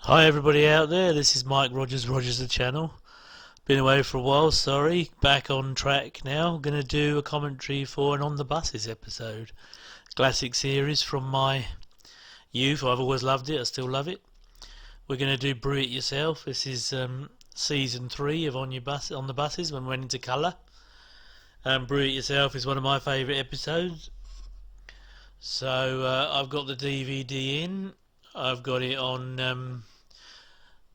Hi everybody out there, this is Mike Rogers the channel. Been away for a while, sorry. Back on track now. Gonna do a commentary for an On the Buses episode. Classic series from my youth. I've always loved it, I still love it. We're gonna do Brew It Yourself. This is season 3 of On the Buses when we went into colour. Brew It Yourself is one of my favourite episodes. So I've got the DVD in. I've got it on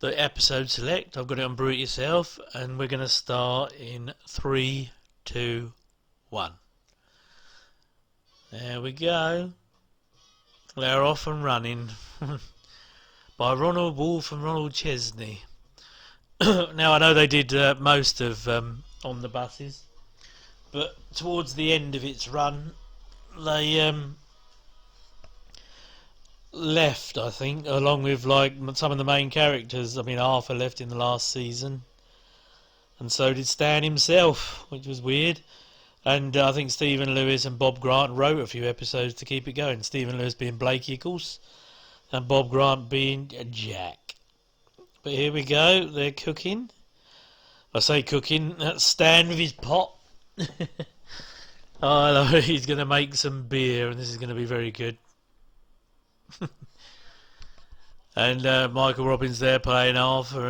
the episode select. I've got it on Brew It Yourself, and we're going to start in 3, 2, 1. There we go. They're off and running by Ronald Wolfe and Ronald Chesney. Now I know they did most of On the Buses, but towards the end of its run, they left, I think, along with like some of the main characters. I mean, Arthur left in the last season, and so did Stan himself, which was weird. And I think Stephen Lewis and Bob Grant wrote a few episodes to keep it going. Stephen Lewis being Blakey, of course, and Bob Grant being Jack. But here we go, they're cooking. I say cooking, that's Stan with his pot. Oh, he's going to make some beer, and this is going to be very good. And Michael Robbins there playing Arthur,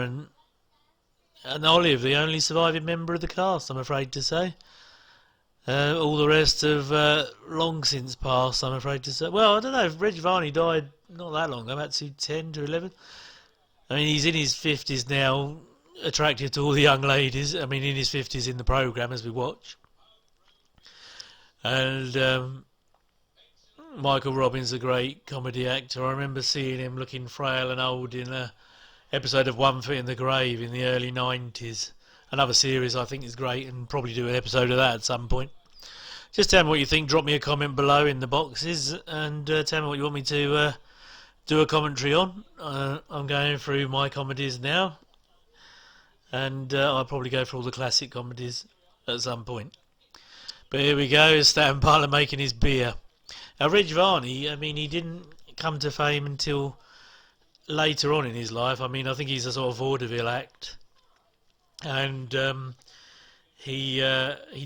and Olive, the only surviving member of the cast, I'm afraid to say. All the rest have long since passed, I'm afraid to say. Well, I don't know, Reg Varney died not that long ago, about 10 to 11. I mean, he's in his 50s now, attractive to all the young ladies. I mean, in his 50s in the programme as we watch. And Michael Robbins, a great comedy actor. I remember seeing him looking frail and old in an episode of One Foot in the Grave in the early 90s. Another series I think is great, and probably do an episode of that at some point. Just tell me what you think. Drop me a comment below in the boxes, and tell me what you want me to do a commentary on. I'm going through my comedies now, and I'll probably go through all the classic comedies at some point. But here we go, Stan Butler making his beer. Now, Reg Varney, I mean, he didn't come to fame until later on in his life. I mean, I think he's a sort of vaudeville act. And he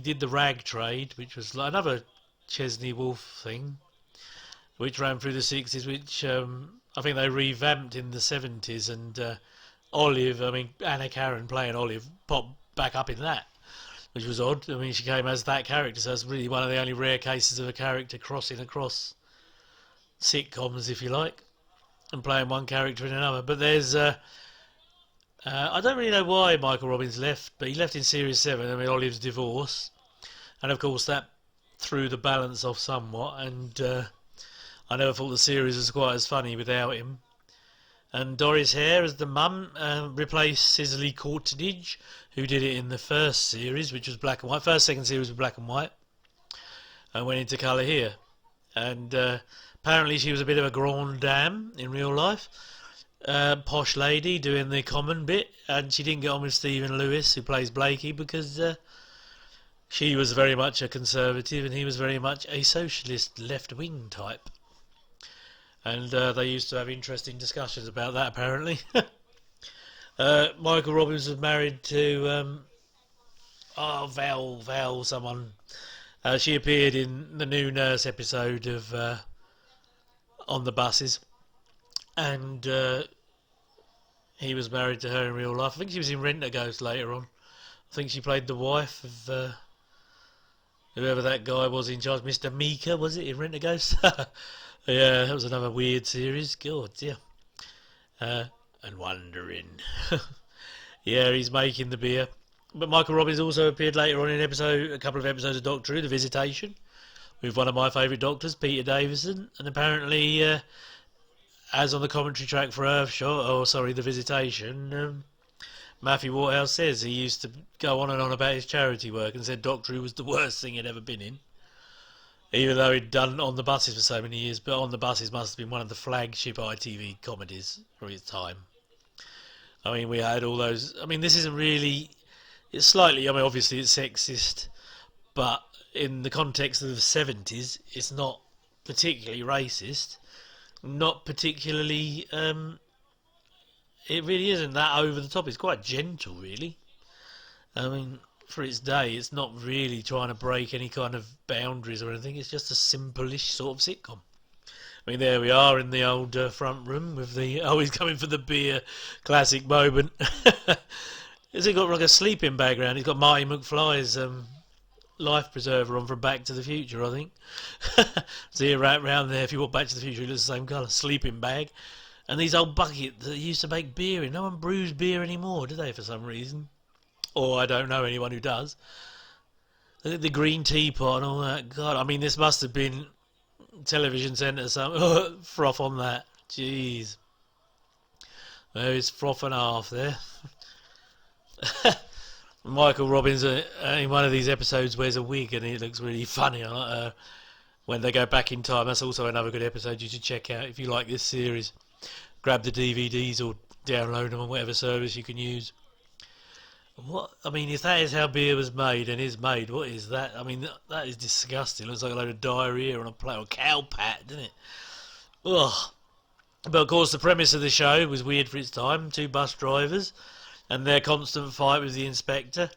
did the Rag Trade, which was like another Chesney Wolfe thing, which ran through the 60s, which I think they revamped in the 70s. And Olive, I mean, Anna Karen playing Olive, popped back up in that, which was odd. I mean, she came as that character, so it's really one of the only rare cases of a character crossing across sitcoms, if you like, and playing one character in another. But there's, I don't really know why Michael Robbins left, but he left in Series 7, I mean, Olive's divorce, and of course that threw the balance off somewhat, and I never thought the series was quite as funny without him. And Doris Hare as the mum replaced Cicely Courtenage, who did it in the first series, which was black and white. Second series was black and white, and went into colour here. And apparently she was a bit of a grande dame in real life. Posh lady doing the common bit, and she didn't get on with Stephen Lewis, who plays Blakey, because she was very much a conservative and he was very much a socialist left-wing type. And they used to have interesting discussions about that, apparently. Michael Robbins was married to Val someone. She appeared in the new Nurse episode of On the Buses, and he was married to her in real life. I think she was in Rent a Ghost later on. I think she played the wife of whoever that guy was in charge, Mr. Meeker, was it, in Rent a Ghost? Yeah, that was another weird series. God, yeah. And wondering. Yeah, he's making the beer. But Michael Robbins also appeared later on in a couple of episodes of Doctor Who, The Visitation, with one of my favourite doctors, Peter Davison. And apparently, as on the commentary track for The Visitation, Matthew Waterhouse says he used to go on and on about his charity work and said Doctor Who was the worst thing he'd ever been in. Even though he'd done On the Buses for so many years, but On the Buses must have been one of the flagship ITV comedies for its time. I mean, we had all those. I mean, this isn't really. It's slightly. I mean, obviously it's sexist, but in the context of the 70s, it's not particularly racist. not particularly it really isn't that over the top. It's quite gentle, really. I mean, for its day, it's not really trying to break any kind of boundaries or anything. It's just a simple-ish sort of sitcom. I mean, there we are in the old front room with the he's coming for the beer classic moment. Has he got like a sleeping bag around? He's got Marty McFly's life preserver on from Back to the Future, I think. See, right round there, if you walk Back to the Future, it looks the same colour. Sleeping bag. And these old buckets that used to make beer in. No one brews beer anymore, do they, for some reason? Or I don't know anyone who does. The green teapot and all that. God, I mean, this must have been television centre. Some froth on that. Jeez. There is froth and a half there. Michael Robbins in one of these episodes wears a wig and it looks really funny. When they go back in time. That's also another good episode you should check out if you like this series. Grab the DVDs or download them on whatever service you can use. What? I mean, if that is how beer was made and is made, what is that? I mean, that is disgusting. It looks like a load of diarrhea on a plate, or cow pat, doesn't it? Ugh. But of course, the premise of the show was weird for its time. Two bus drivers and their constant fight with the inspector.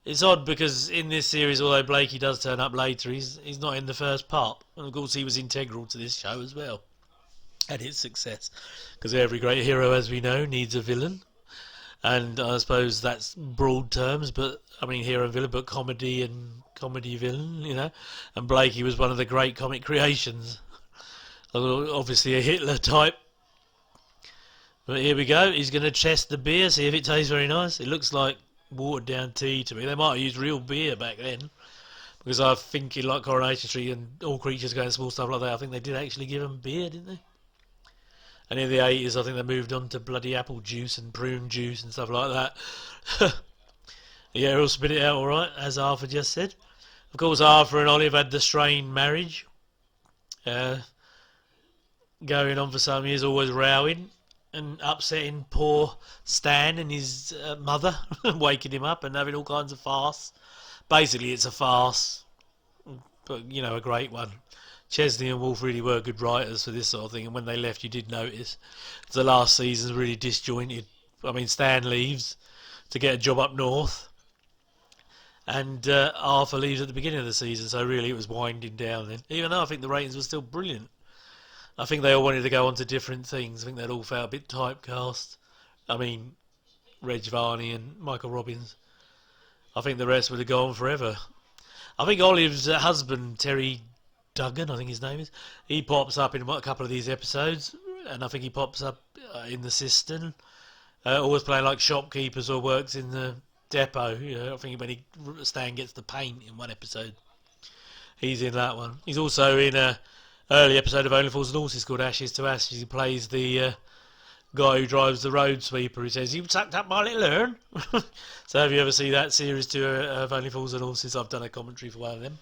It's odd because in this series, although Blakey does turn up later, he's not in the first part. And of course, he was integral to this show as well and its success. Because every great hero, as we know, needs a villain. And I suppose that's broad terms, but I mean hero and villain, but comedy and comedy villain, you know. And Blakey was one of the great comic creations. Obviously a Hitler type. But here we go. He's going to test the beer, see if it tastes very nice. It looks like watered down tea to me. They might have used real beer back then. Because I think in like Coronation Street and All Creatures Go and Small Stuff like that, I think they did actually give them beer, didn't they? And in the 80s, I think they moved on to bloody apple juice and prune juice and stuff like that. Yeah, he'll spit it out all right, as Arthur just said. Of course, Arthur and Olive had the strained marriage. Going on for some years, always rowing and upsetting poor Stan and his mother, waking him up and having all kinds of farce. Basically, it's a farce, but, you know, a great one. Chesney and Wolfe really were good writers for this sort of thing, and when they left, you did notice. The last season's really disjointed. I mean, Stan leaves to get a job up north, and Arthur leaves at the beginning of the season, so really it was winding down then. Even though I think the ratings were still brilliant. I think they all wanted to go on to different things. I think they'd all felt a bit typecast. I mean, Reg Varney and Michael Robbins. I think the rest would have gone forever. I think Olive's husband, Terry Duggan, I think his name is, he pops up in a couple of these episodes, and I think he pops up in the cistern, always playing like shopkeepers or works in the depot. You know, I think when Stan gets the paint in one episode, he's in that one. He's also in a early episode of Only Fools and Horses called Ashes to Ashes. He plays the guy who drives the road sweeper who says, "You sucked up my little urn." So if you ever see that series 2 of Only Fools and Horses, I've done a commentary for one of them.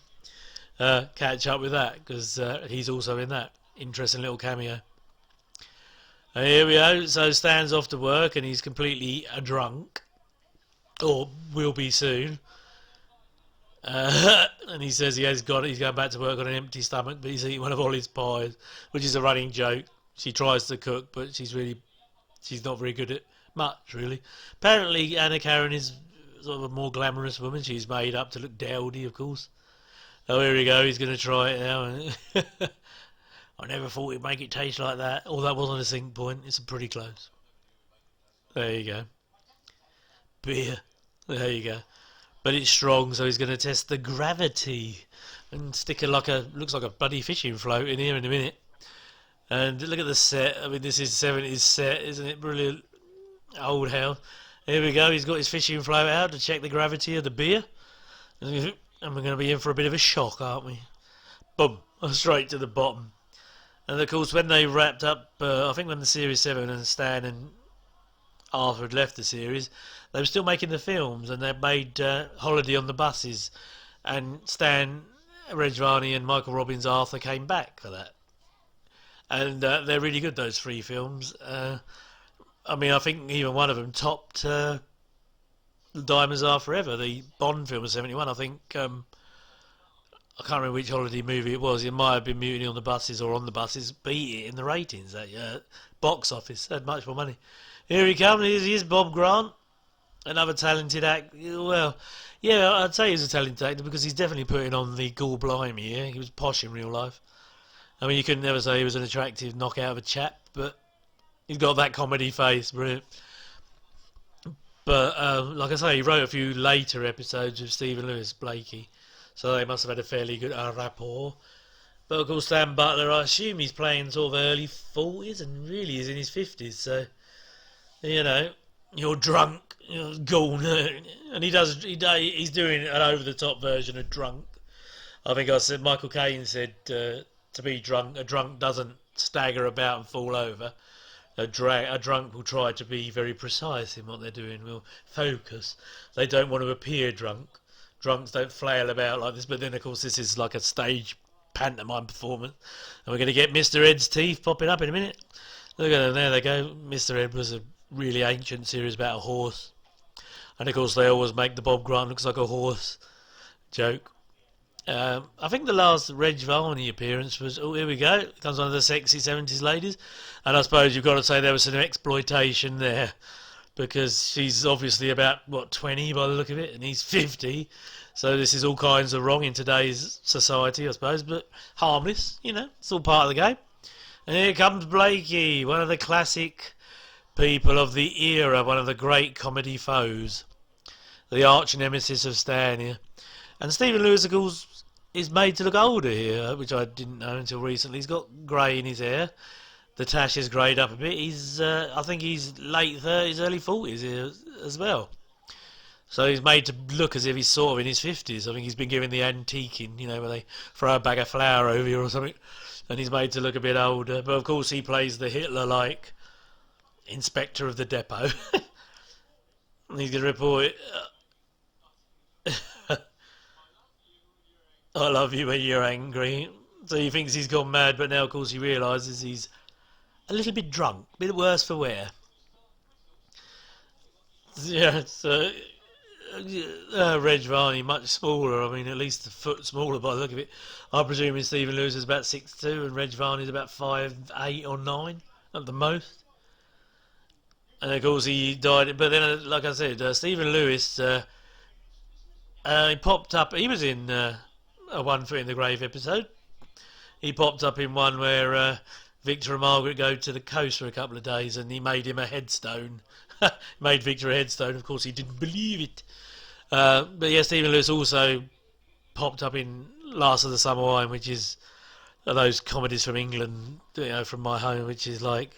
Catch up with that, because he's also in that. Interesting little cameo. And here we go. So Stan's off to work and he's completely drunk, or will be soon. And he says he's going back to work on an empty stomach, but he's eating one of Ollie's pies, which is a running joke. She tries to cook, but she's not very good at much, really. Apparently Anna Karen is sort of a more glamorous woman. She's made up to look dowdy, of course. Oh, here we go, he's going to try it now. I never thought he'd make it taste like that. Oh, that wasn't a sync point. It's pretty close. There you go. Beer. There you go. But it's strong, so he's going to test the gravity. And stick looks like a bloody fishing float in here in a minute. And look at the set. I mean, this is 70s set, isn't it? Brilliant. Old hell. Here we go, he's got his fishing float out to check the gravity of the beer. And we're going to be in for a bit of a shock, aren't we? Boom, straight to the bottom. And of course, when they wrapped up, I think when the Series 7 and Stan and Arthur had left the series, they were still making the films, and they made Holiday on the Buses. And Stan, Reg Varney and Michael Robbins' Arthur came back for that. And they're really good, those 3 films. I mean, I think even one of them topped Diamonds Are Forever, the Bond film of 71. I think I can't remember which holiday movie it was. It might have been Mutiny on the Buses or On the Buses. Beat it in the ratings that year. box office. Had much more money. Here he comes. Here's Bob Grant, another talented actor. Well, yeah, I'd say he's a talented actor because he's definitely putting on the gall blimey here. He was posh in real life. I mean, you could never say he was an attractive knockout of a chap, but he's got that comedy face, brilliant. But like I say, he wrote a few later episodes with Stephen Lewis Blakey, so they must have had a fairly good rapport. But of course, Stan Butler, I assume he's playing sort of early 40s and really is in his 50s, so, you know, you're drunk, you're gone, and he's doing an over-the-top version of drunk. I think I said, Michael Caine said, to be drunk, a drunk doesn't stagger about and fall over. A drunk will try to be very precise in what they're doing, will focus. They don't want to appear drunk. Drunks don't flail about like this, but then of course this is like a stage pantomime performance. And we're going to get Mr. Ed's teeth popping up in a minute. Look at them, there they go. Mr. Ed was a really ancient series about a horse. And of course they always make the Bob Grant looks like a horse joke. I think the last Reg Varney appearance was, oh, here we go, comes one of the sexy 70s ladies. And I suppose you've got to say there was some exploitation there, because she's obviously about, what, 20 by the look of it, and he's 50. So this is all kinds of wrong in today's society, I suppose, but harmless, you know, it's all part of the game. And here comes Blakey, one of the classic people of the era, one of the great comedy foes, the arch nemesis of Stan here. And Stephen Lewis, of course, is made to look older here, which I didn't know until recently. He's got grey in his hair. The tash is greyed up a bit. He's, I think he's late 30s, early 40s here as well. So he's made to look as if he's sort of in his 50s. I think he's been given the antiquing, you know, where they throw a bag of flour over you or something. And he's made to look a bit older. But of course he plays the Hitler-like inspector of the depot. And he's going to report it. I love you when you're angry. So he thinks he's gone mad, but now of course he realises he's a little bit drunk, a bit worse for wear. Yeah, so Reg Varney much smaller. I mean, at least a foot smaller by the look of it. I'm presuming Stephen Lewis is about 6'2", and Reg Varney's about 5'8" or 9 at the most. And of course he died. But then, like I said, Stephen Lewis, he popped up. He was in a One Foot in the Grave episode. He popped up in one where Victor and Margaret go to the coast for a couple of days, and he made him a headstone. Made Victor a headstone. Of course, he didn't believe it. But yeah, Stephen Lewis also popped up in Last of the Summer Wine, which is those comedies from England, you know, from my home, which is like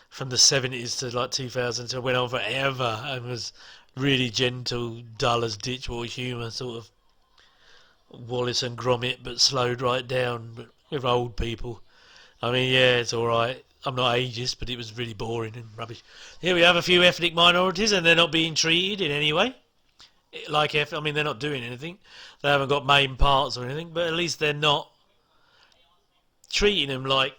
from the 70s to like 2000, so it went on forever and was really gentle, dull as ditchwater humour, sort of Wallace and Gromit, but slowed right down, but with old people. I mean, yeah, it's alright. I'm not ageist, but it was really boring and rubbish. Here we have a few ethnic minorities, and they're not being treated in any way. I mean, they're not doing anything. They haven't got main parts or anything, but at least they're not treating them like,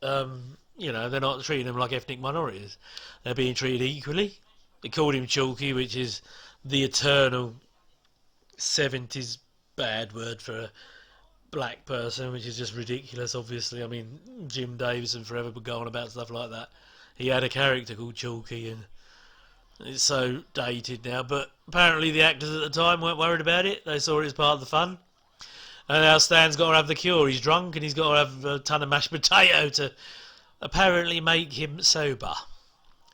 you know, they're not treating them like ethnic minorities. They're being treated equally. They called him Chalky, which is the eternal 70s bad word for a black person, which is just ridiculous, obviously. I mean, Jim Davidson forever would go on about stuff like that. He had a character called Chalky, and it's so dated now, but apparently the actors at the time weren't worried about it. They saw it as part of the fun. And now Stan's got to have the cure. He's drunk, and he's got to have a ton of mashed potato to apparently make him sober,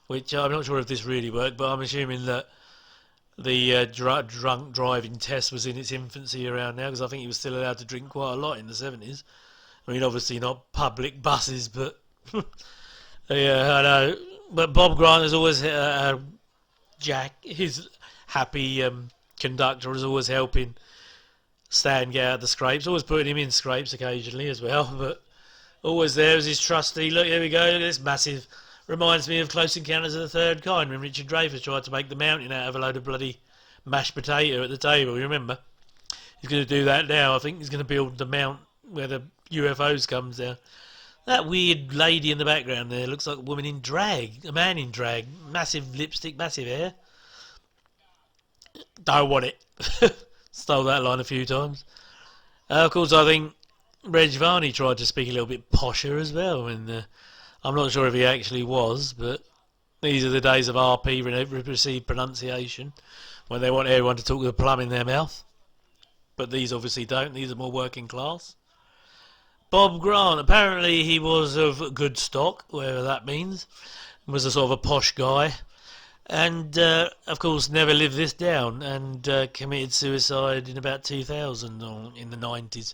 which I'm not sure if this really worked, but I'm assuming that the drunk driving test was in its infancy around now, because I think he was still allowed to drink quite a lot in the 70s. I mean, obviously not public buses, but yeah, I know. But Bob Grant is always Jack, his happy conductor, is always helping Stan get out of the scrapes, always putting him in scrapes occasionally as well, but always there as his trusty. Look, here we go, look at this massive. Reminds me of Close Encounters of the Third Kind, when Richard Dreyfuss tried to make the mountain out of a load of bloody mashed potato at the table, you remember? He's going to do that now. I think he's going to build the mount where the UFOs comes down. That weird lady in the background there looks like a woman in drag, a man in drag. Massive lipstick, massive hair. Don't want it. Stole that line a few times. Of course, I think Reg Varney tried to speak a little bit posher as well, and I'm not sure if he actually was, but these are the days of RP, received pronunciation, when they want everyone to talk with a plum in their mouth. But these obviously don't. These are more working class. Bob Grant, apparently he was of good stock, whatever that means. Was a sort of a posh guy. And, of course, never lived this down and committed suicide in about 2000 or in the 90s.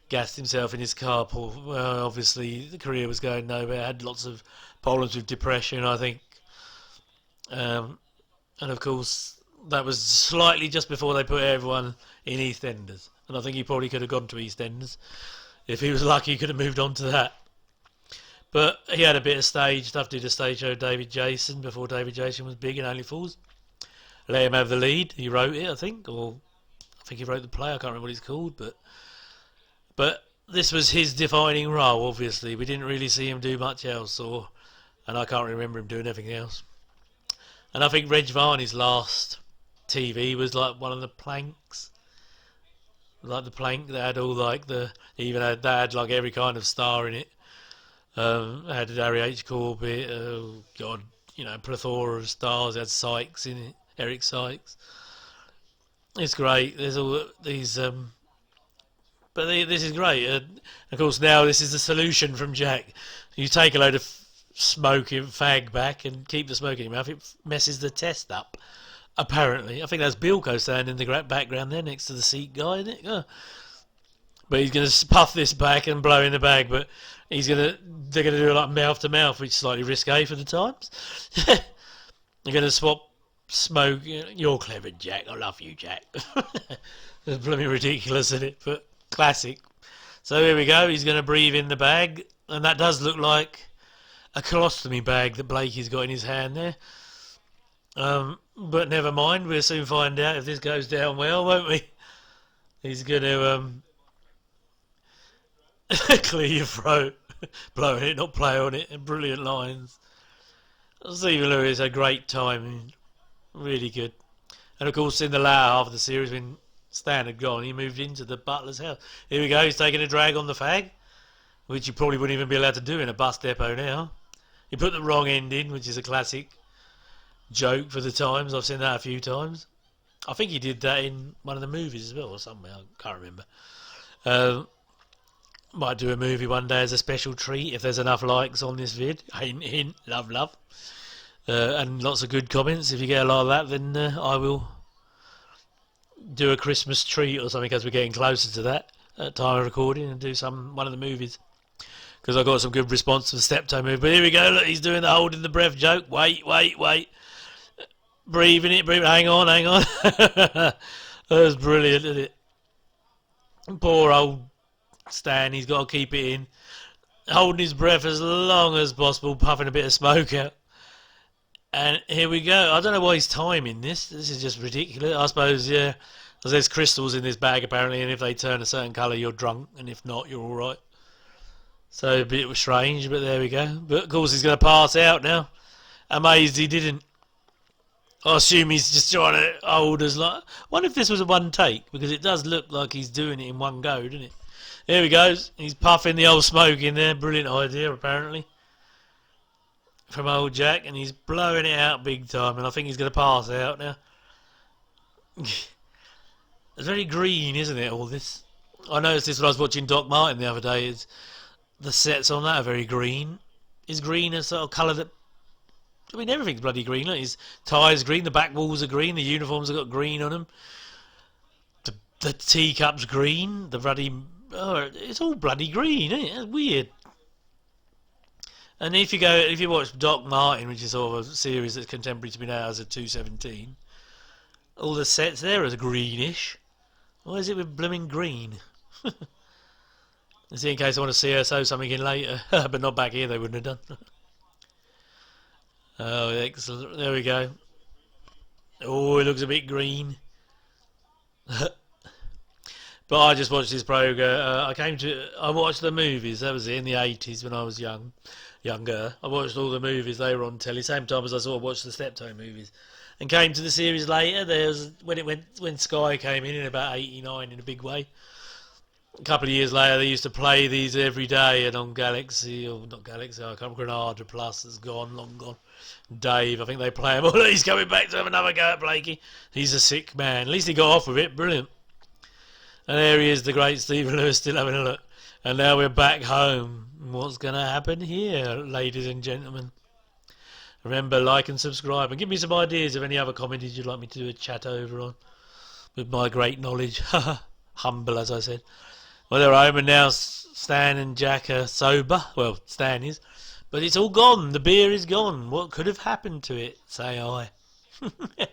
Gassed himself in his carpool. Well, obviously, the career was going nowhere. Had lots of problems with depression, I think. And, of course, that was slightly just before they put everyone in EastEnders. And I think he probably could have gone to EastEnders. If he was lucky, he could have moved on to that. But he had a bit of stage stuff. Did a stage show with David Jason before David Jason was big in Only Fools. Let him have the lead. He wrote it, I think, or I think he wrote the play. I can't remember what it's called, but this was his defining role. Obviously, we didn't really see him do much else, and I can't remember him doing anything else. And I think Reg Varney's last TV was like one of the planks, like the plank that had all like that had like every kind of star in it. Had Harry H. Corbett, oh God, plethora of stars. It had Sykes in it, Eric Sykes. It's great. There's all these, this is great. Of course, now this is the solution from Jack. You take a load of smoking fag back and keep the smoke in your mouth. It messes the test up. Apparently, I think that's Bilko standing in the background there next to the seat guy, isn't it? Oh. But he's going to puff this back and blow in the bag, but they're going to do it like mouth to mouth, which is slightly risque for the times. They're going to swap smoke. You're clever, Jack. I love you, Jack. It's blooming ridiculous, isn't it? But classic. So here we go. He's going to breathe in the bag, and that does look like a colostomy bag that Blakey's got in his hand there. But never mind. We'll soon find out if this goes down well, won't we? He's going to clear your throat, blowing it, not play on it, and brilliant lines. Stephen Lewis had a great time, really good. And of course, in the latter half of the series, when Stan had gone, he moved into the butler's house. Here we go, he's taking a drag on the fag, which you probably wouldn't even be allowed to do in a bus depot now. He put the wrong end in, which is a classic joke for the times. I've seen that a few times. I think he did that in one of the movies as well, or somewhere, I can't remember. Might do a movie one day as a special treat if there's enough likes on this vid. Hint, hint, love, love. And lots of good comments. If you get a lot of that, then I will do a Christmas treat or something, as we're getting closer to that at time of recording, and do one of the movies. Because I got some good response to the Steptoe movie. But here we go, look, he's doing the holding the breath joke. Wait. Breathing it, hang on. That was brilliant, isn't it? Poor old Stan, he's got to keep it in, holding his breath as long as possible, puffing a bit of smoke out. And here we go. I don't know why he's timing this. This is just ridiculous. I suppose, yeah, because there's crystals in this bag apparently, and if they turn a certain colour, you're drunk, and if not, you're all right. So a bit strange, but there we go. But of course, he's going to pass out now. Amazed he didn't. I assume he's just trying to hold us like. I wonder if this was a one take, because it does look like he's doing it in one go, doesn't it? Here he goes. He's puffing the old smoke in there. Brilliant idea, apparently, from old Jack, and he's blowing it out big time. And I think he's going to pass out now. It's very green, isn't it? All this. I noticed this when I was watching Doc Martin the other day. The sets on that are very green. Is green a sort of colour that? I mean, everything's bloody green. Look, his tie's green. The back walls are green. The uniforms have got green on them. The teacup's green. The bloody. Oh, it's all bloody green, isn't it? It's weird. And if you watch Doc Martin, which is sort of a series that's contemporary to me now as a 217, all the sets there are greenish. Why is it with blooming green? See, in case I want to CSO something in later, but not back here. They wouldn't have done. Oh, excellent! There we go. Oh, it looks a bit green. But I just watched this program. I watched the movies. That was it, in the 80s when I was younger. I watched all the movies. They were on telly. Same time as I sort of watched the Steptoe movies. And came to the series later. When Sky came in about '89 in a big way. A couple of years later, they used to play these every day, and on Galaxy, or not Galaxy, I can't remember, Granada Plus has gone, long gone. Dave, I think they play him. Oh, he's coming back to have another go at Blakey. He's a sick man. At least he got off with it. Brilliant. And there he is, the great Stephen Lewis, still having a look. And now we're back home. What's going to happen here, ladies and gentlemen? Remember, like and subscribe, and give me some ideas of any other comedies you'd like me to do a chat over on, with my great knowledge. Humble, as I said. Well, they're home, and now Stan and Jack are sober. Well, Stan is. But it's all gone. The beer is gone. What could have happened to it, say I? It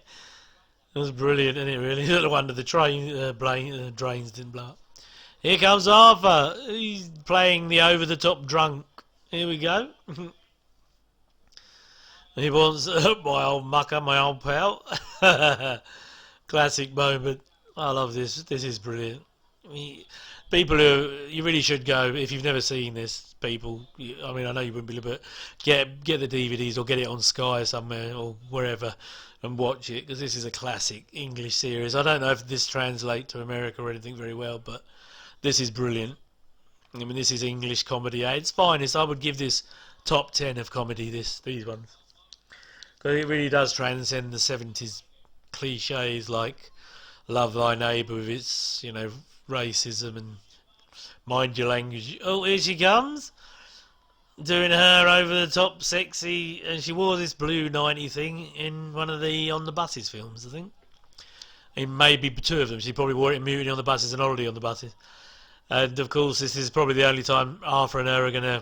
was brilliant, isn't it, really? No wonder the drains didn't blow up. Here comes Arthur. He's playing the over-the-top drunk. Here we go. He wants my old mucker, my old pal. Classic moment. I love this. This is brilliant. People who, you really should go, if you've never seen this, people. I mean, I know you wouldn't be, but get the DVDs or get it on Sky somewhere or wherever and watch it, because this is a classic English series. I don't know if this translates to America or anything very well, but this is brilliant. I mean, this is English comedy at its finest. I would give this top 10 of comedy, these ones. Because it really does transcend the 70s cliches like Love Thy Neighbour with its, racism and mind your language. Oh, here she comes. Doing her over the top sexy, and she wore this blue 90 thing in one of the On the Buses films, I think. In maybe two of them. She probably wore it in Mutiny on the Buses and Holiday on the Buses. And of course, this is probably the only time Arthur and her are going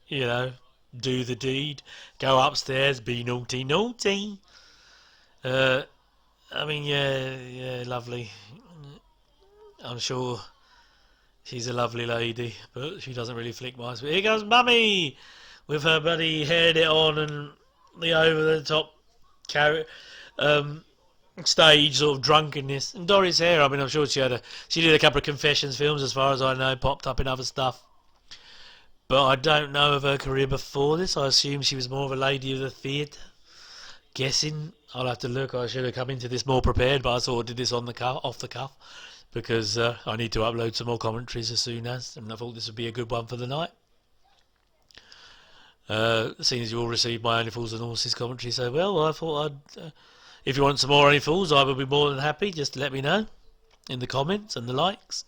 to, do the deed. Go upstairs, be naughty, naughty. I mean, yeah, lovely. I'm sure she's a lovely lady, but she doesn't really flick mice. But here goes Mummy with her bloody hairnet on and the over-the-top stage sort of drunkenness. And Doris Hare, I mean, I'm sure she did a couple of confessions films, as far as I know, popped up in other stuff. But I don't know of her career before this. I assume she was more of a lady of the theatre. Guessing. I'll have to look. I should have come into this more prepared, but I sort of did this off the cuff. Because I need to upload some more commentaries as soon as, and I thought this would be a good one for the night. Seeing as you all received my Only Fools and Horses commentary so well, I thought if you want some more Only Fools, I would be more than happy. Just let me know in the comments and the likes.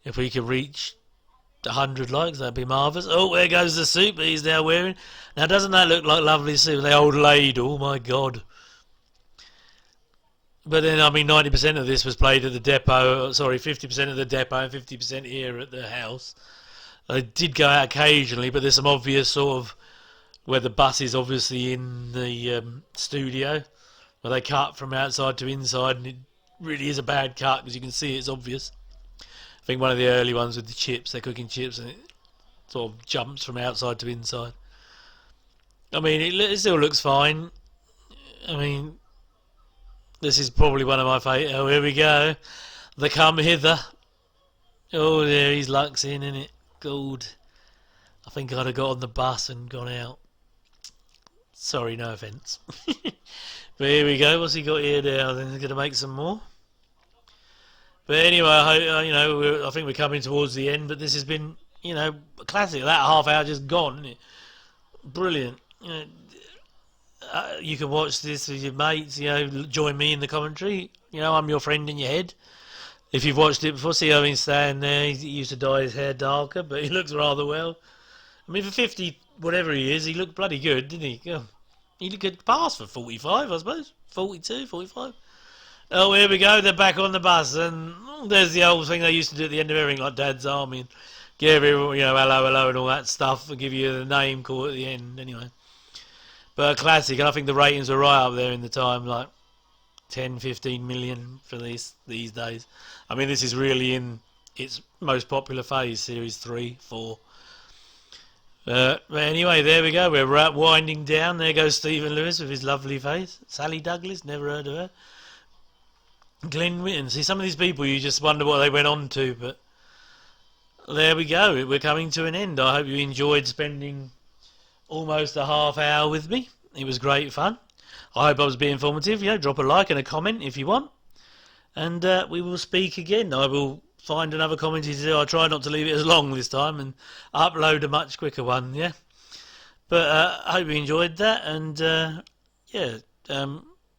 If we can reach 100 likes, that'd be marvellous. Oh, there goes the suit that he's now wearing. Now, doesn't that look like lovely suit? The old ladle, oh my God. But then, I mean, 90% of this was played at the depot. Sorry, 50% at the depot and 50% here at the house. They did go out occasionally, but there's some obvious sort of where the bus is obviously in the studio, where they cut from outside to inside, and it really is a bad cut because you can see it's obvious. I think one of the early ones with the chips, they're cooking chips, and it sort of jumps from outside to inside. I mean, it still looks fine. I mean, this is probably one of my favourite. Oh, here we go. The Come Hither. Oh, there he's Lux in, innit? Good. I think I'd have got on the bus and gone out. Sorry, no offence. But here we go. What's he got here now? Then he's going to make some more. But anyway, I think we're coming towards the end. But this has been, a classic. That half hour just gone, isn't it? Brilliant. You can watch this with your mates, join me in the commentary. I'm your friend in your head. If you've watched it before, see Owen Stan there. He used to dye his hair darker, but he looks rather well. I mean, for 50, whatever he is, he looked bloody good, didn't he? He could pass for 45, I suppose. 42, 45. Oh, here we go. They're back on the bus, and there's the old thing they used to do at the end of everything, like Dad's Army, and give everyone, hello, hello, and all that stuff, and give you the name call at the end, anyway. But a classic, and I think the ratings were right up there in the time, like 10, 15 million for these days. I mean, this is really in its most popular phase, Series 3, 4. But anyway, there we go. We're winding down. There goes Stephen Lewis with his lovely face. Sally Douglas, never heard of her. Glenn Whitten. See, some of these people, you just wonder what they went on to, but there we go. We're coming to an end. I hope you enjoyed spending almost a half hour with me. It was great fun. I hope I was being informative. Drop a like and a comment if you want. And we will speak again. I will find another comedy to do. I'll try not to leave it as long this time and upload a much quicker one, yeah? But I hope you enjoyed that, and yeah,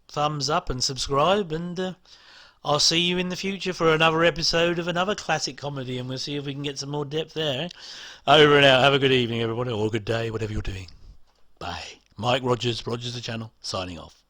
thumbs up and subscribe, and I'll see you in the future for another episode of another classic comedy, and we'll see if we can get some more depth there. Over and out. Have a good evening, everybody, or a good day, whatever you're doing. Bye. Mike Rogers, Rogers the Channel, signing off.